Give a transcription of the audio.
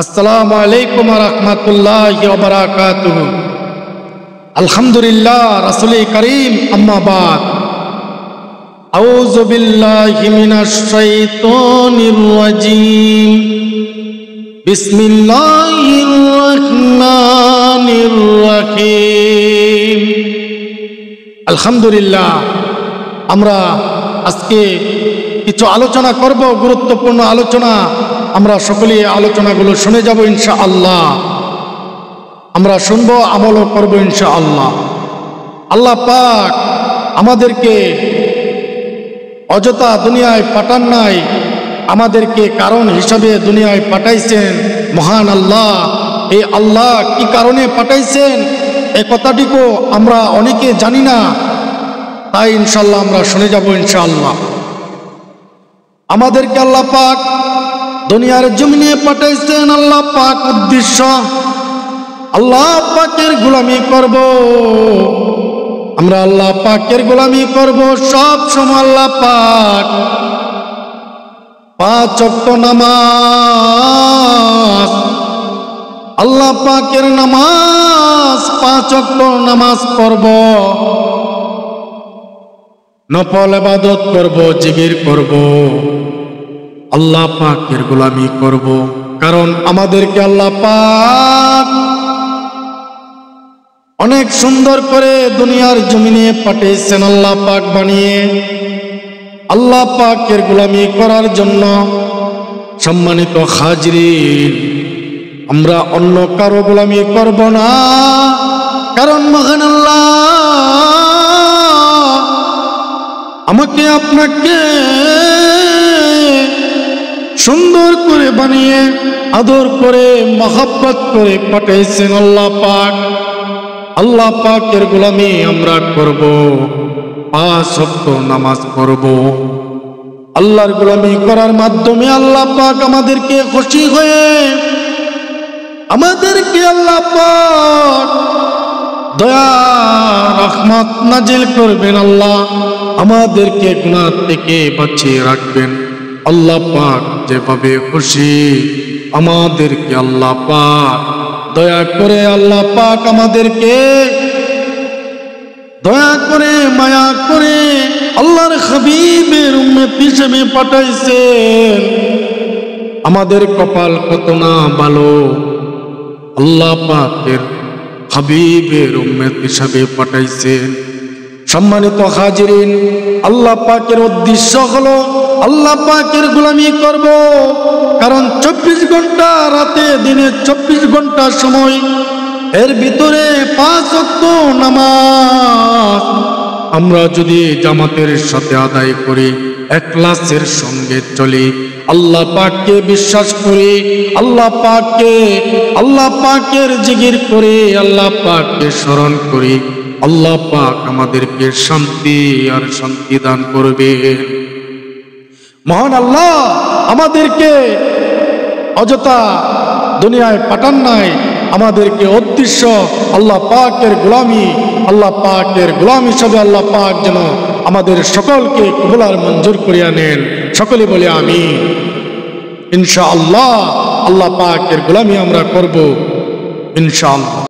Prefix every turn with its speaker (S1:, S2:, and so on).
S1: আসসালামু আলাইকুম ওয়া রাহমাতুল্লাহি ওয়া বারাকাতুহু। আলহামদুলিল্লাহ, রাসূল করিম, আম্মা বাদ। আউযু বিল্লাহি মিনাশ শাইতানির রাজীম। বিসমিল্লাহির রাহমানির রাহিম। আলহামদুলিল্লাহ, আমরা আজকে কিছু আলোচনা করব, গুরুত্বপূর্ণ আলোচনা। আমরা সকলেই আলোচনাগুলো শুনে যাব ইনশাআল্লাহ। আমরা শুনবো, আমলও করব ইনশাআল্লাহ। আল্লাহ পাক আমাদেরকে অযথা দুনিয়ায় পাঠান নাই, আমাদেরকে কারণ হিসাবে দুনিয়ায় পাঠাইছেন মহান আল্লাহ। এই আল্লাহ কি কারণে পাঠাইছেন এই কথাটিও আমরা অনেকে জানি না, তাই ইনশাআল্লাহ আমরা শুনে যাব ইনশাআল্লাহ। আমাদেরকে আল্লাহ পাক দুনিয়ার জমিনে পাঠাইছেন, আল্লাহ পাক উদ্দেশ্য আল্লাহ পাকের গোলামি করব। আমরা আল্লাহ পাকের গোলামি করব সব সময়। আল্লাহ পাক 5 ওয়াক্ত নামাজ, আল্লাহ পাকের নামাজ 5 ওয়াক্ত নামাজ পড়ব, নফল ইবাদত করব, জিকির করব, আল্লাহ পাকের গোলামি করব। কারণ আমাদেরকে আল্লাহ পাক অনেক সুন্দর করে দুনিয়ার জমিনে পাঠিয়েছেন আল্লাহ পাক বানিয়ে, আল্লাহ পাকের গোলামি করার জন্য। সম্মানিত হাজরিন, আমরা অন্য কারো গোলামি করব না, কারণ মহান আল্লাহ আমাকে আপনাকে সুন্দর করে বানিয়ে আদর করে মহব্বত করে পাঠিয়েছেন আল্লাহ পাক। আল্লাহ পাকের গোলামি আমরা করব, 5 ওয়াক্ত নামাজ পড়ব। আল্লাহর গোলামি করার মাধ্যমে আল্লাহ পাক আমাদেরকে খুশি হয়ে আমাদেরকে আল্লাহ পাক দয়া রহমত নাজিল করবেন। আল্লাহ আমাদেরকে গুনাহ থেকে বাঁচিয়ে রাখবেন। আল্লাহ পাক যেভাবে খুশি আমাদেরকে আল্লাহ পাক দয়া করে আল্লাহ পাক আমাদেরকে দয়া করে মায়া করে আল্লাহর হাবিবের উম্মত হিসেবে পাঠাইছেন। আমাদের কপাল কত না ভালো, আল্লাহ পাকের হাবিবের উম্মত হিসেবে পাঠাইছেন। সম্মানিত হাজিরিন, আল্লাহ পাকের উদ্দেশ্য হলো আল্লাহ পাকের গোলামি করব। কারণ 24 ঘন্টা রাতে দিনে 24 ঘন্টা সময়, এর ভিতরে 5 ওয়াক্ত নামাজ আমরা যদি জামাতের সাথে আদায় করি, ইখলাসের সঙ্গে চলি, আল্লাহ পাককে বিশ্বাস করি, আল্লাহ পাকের জিকির করি, আল্লাহ পাককে স্মরণ করি, আল্লাহ পাক আমাদেরকে শান্তি আর শান্তি দান করবে। মহান আল্লাহ আমাদেরকে অযথা দুনিয়ায় পাঠান নাই, আমাদেরকে উদ্দেশ্য আল্লাহ পাকের গোলামি, আল্লাহ পাকের গোলাম হিসাবে আল্লাহ পাক যেন আমাদের সকলকে কবুল আর মঞ্জুর করিয়া নেন। সকলে বলে আমিন। ইনশাআল্লাহ আল্লাহ পাকের গোলামি আমরা করব ইনশাআল্লাহ।